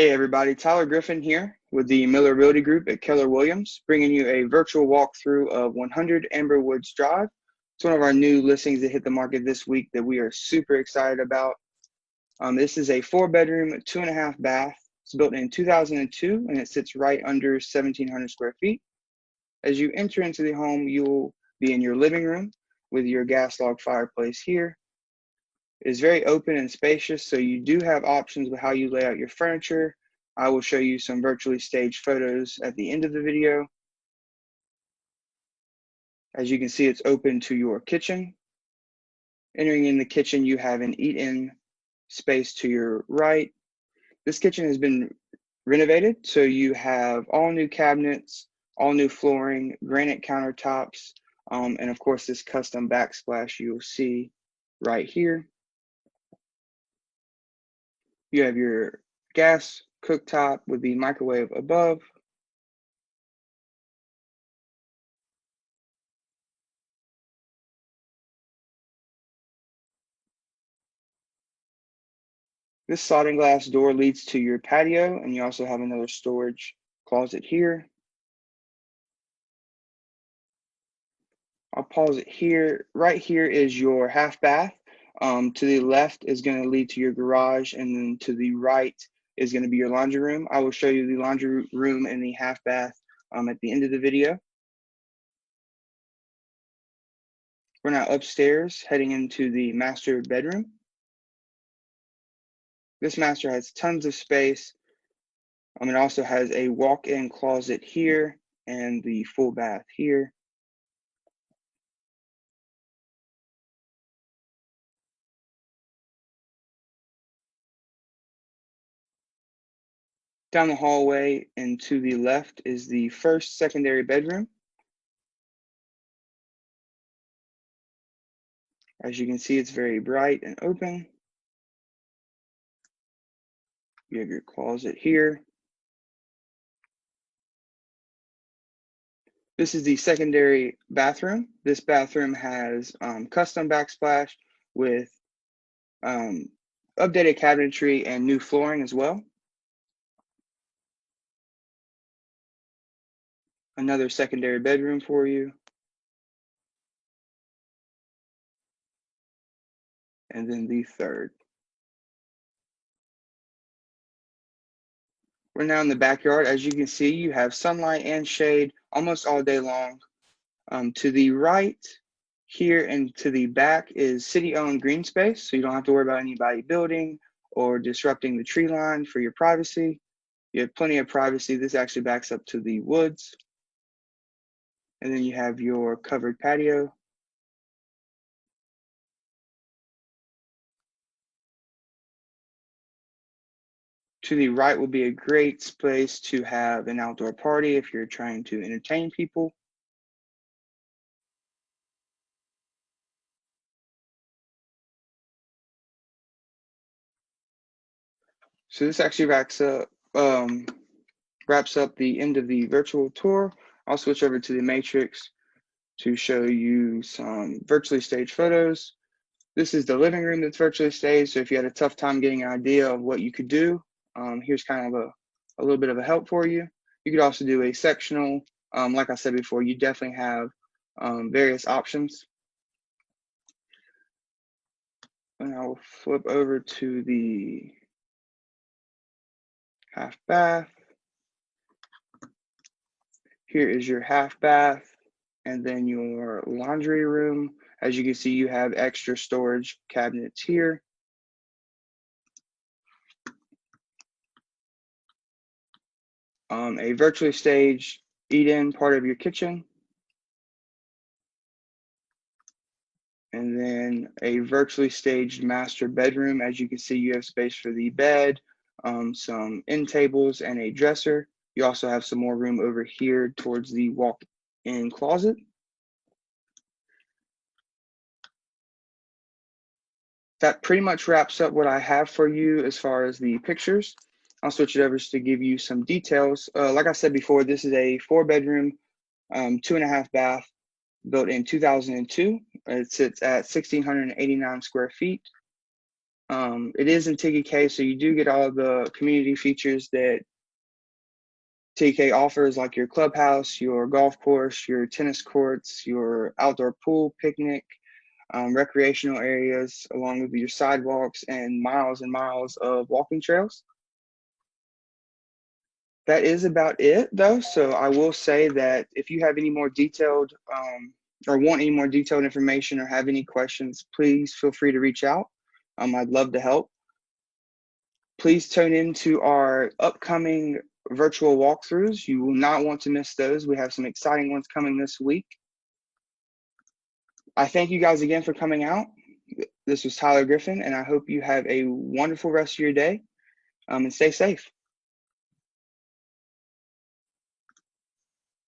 Hey everybody, Tyler Griffin here with the Miller Realty Group at Keller Williams, bringing you a virtual walkthrough of 100 Amber Woods Drive. It's one of our new listings that hit the market this week that we are super excited about. This is a 4-bedroom, 2.5 bath. It's built in 2002 and it sits right under 1,700 square feet. As you enter into the home, you'll be in your living room with your gas log fireplace here. It is very open and spacious, so you do have options with how you lay out your furniture. I will show you some virtually staged photos at the end of the video. As you can see, it's open to your kitchen. Entering in the kitchen, you have an eat-in space to your right. This kitchen has been renovated, so you have all new cabinets, all new flooring, granite countertops, and of course this custom backsplash you'll see right here. You have your gas cooktop with the microwave above. This sliding glass door leads to your patio, and you also have another storage closet here. I'll pause it here. Right here is your half bath. To the left is going to lead to your garage, and then to the right is going to be your laundry room. I will show you the laundry room and the half bath at the end of the video. We're now upstairs, heading into the master bedroom. This master has tons of space. It also has a walk-in closet here and the full bath here. Down the hallway and to the left is the first secondary bedroom. As you can see, it's very bright and open. You have your closet here. This is the secondary bathroom. This bathroom has custom backsplash with updated cabinetry and new flooring as well. Another secondary bedroom for you. And then the third. We're now in the backyard. As you can see, you have sunlight and shade almost all day long. To the right here and to the back is city-owned green space, so you don't have to worry about anybody building or disrupting the tree line for your privacy. You have plenty of privacy. This actually backs up to the woods. And then you have your covered patio. To the right will be a great space to have an outdoor party if you're trying to entertain people. So this actually wraps up the end of the virtual tour. I'll switch over to the matrix to show you some virtually staged photos. This is the living room that's virtually staged, so if you had a tough time getting an idea of what you could do, here's kind of a little bit of a help for you. You could also do a sectional. Like I said before, you definitely have various options. And I will flip over to the half bath. Here is your half bath and then your laundry room. As you can see, you have extra storage cabinets here. A virtually staged eat-in part of your kitchen. And then a virtually staged master bedroom. As you can see, you have space for the bed, some end tables, and a dresser. You also have some more room over here towards the walk-in closet. That pretty much wraps up what I have for you as far as the pictures. I'll switch it over to give you some details. Like I said before, this is a 4-bedroom, 2.5 bath, built in 2002. It sits at 1,689 square feet. It is in Tega Cay, so you do get all the community features that Tega Cay offers, like your clubhouse, your golf course, your tennis courts, your outdoor pool, picnic, recreational areas, along with your sidewalks and miles of walking trails. That is about it, though. So I will say that if you have any more detailed or want any more detailed information or have any questions, please feel free to reach out. I'd love to help. Please tune into our upcoming virtual walkthroughs. You will not want to miss those. We have some exciting ones coming this week. I thank you guys again for coming out. This was Tyler Griffin, and I hope you have a wonderful rest of your day, and stay safe.